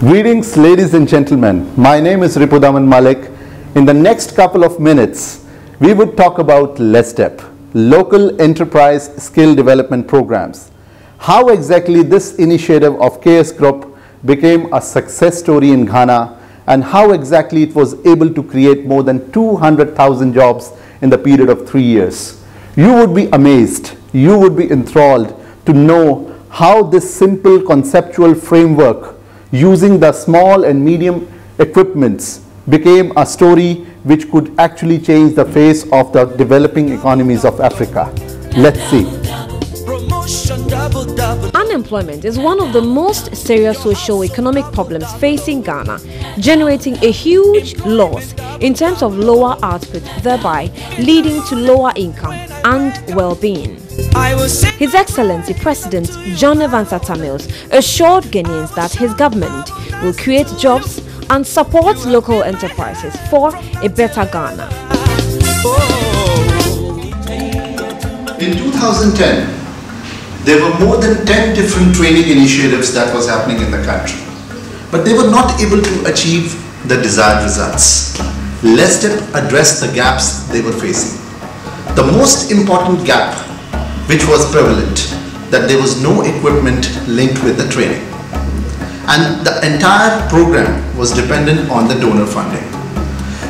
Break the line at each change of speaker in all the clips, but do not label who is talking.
Greetings, ladies and gentlemen. My name is Ripudaman Malik. In the next couple of minutes, we would talk about Lesdep, Local Enterprise Skill Development Programs. How exactly this initiative of KS Group became a success story in Ghana, and how exactly it was able to create more than 200,000 jobs in the period of 3 years. You would be amazed, you would be enthralled to know how this simple conceptual framework using the small and medium equipments became a story which could actually change the face of the developing economies of Africa. Let's see.
Unemployment is one of the most serious socio-economic problems facing Ghana, generating a huge loss in terms of lower output, thereby leading to lower income and well-being. His Excellency President John Evans Atta Mills assured Ghanaians that his government will create jobs and support local enterprises for a better Ghana.
In 2010, there were more than 10 different training initiatives that was happening in the country, but they were not able to achieve the desired results. Lesdep addressed the gaps they were facing. The most important gap, which was prevalent, that there was no equipment linked with the training, and the entire program was dependent on the donor funding.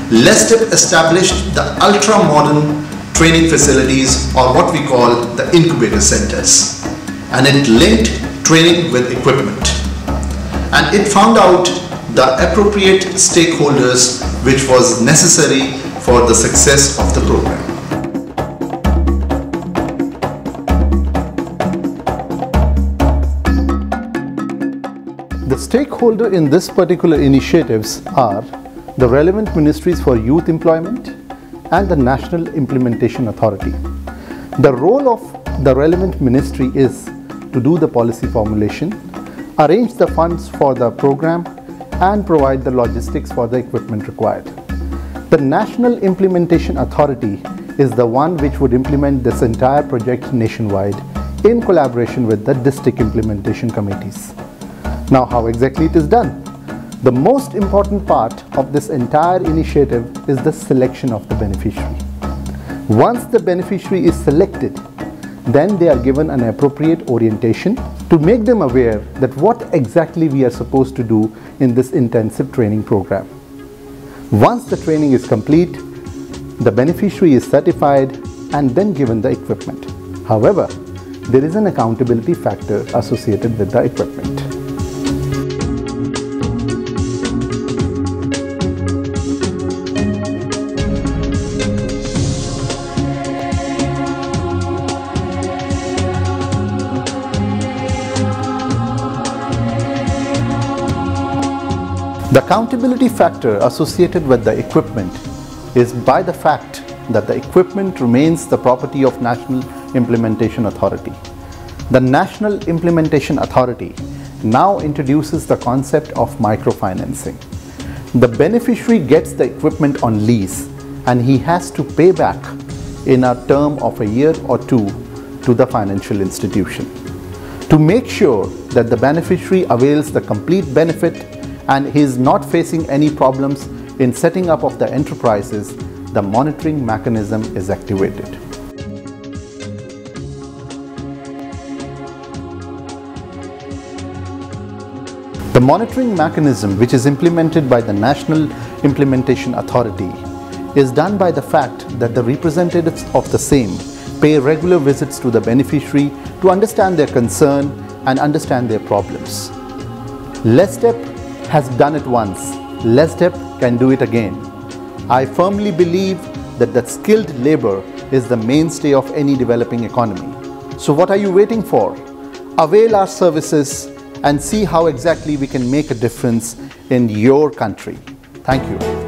Lesdep established the ultra-modern training facilities, or what we call the incubator centers, and it linked training with equipment, and it found out the appropriate stakeholders which was necessary for the success of the program. The stakeholder in this particular initiatives are the relevant ministries for youth employment and the National Implementation Authority. The role of the relevant ministry is to do the policy formulation, arrange the funds for the program, and provide the logistics for the equipment required. The National Implementation Authority is the one which would implement this entire project nationwide in collaboration with the district implementation committees. Now, how exactly it is done? The most important part of this entire initiative is the selection of the beneficiary. Once the beneficiary is selected, then they are given an appropriate orientation to make them aware that what exactly we are supposed to do in this intensive training program. Once the training is complete, the beneficiary is certified and then given the equipment. However, there is an accountability factor associated with the equipment. The accountability factor associated with the equipment is by the fact that the equipment remains the property of National Implementation Authority. The National Implementation Authority now introduces the concept of microfinancing. The beneficiary gets the equipment on lease and he has to pay back in a term of a year or two to the financial institution. To make sure that the beneficiary avails the complete benefit and he is not facing any problems in setting up of the enterprises, the monitoring mechanism is activated. The monitoring mechanism, which is implemented by the National Implementation Authority, is done by the fact that the representatives of the same pay regular visits to the beneficiary to understand their concern and understand their problems. Lesdep has done it once. Lesdep can do it again. I firmly believe that skilled labor is the mainstay of any developing economy. So what are you waiting for? Avail our services and see how exactly we can make a difference in your country. Thank you.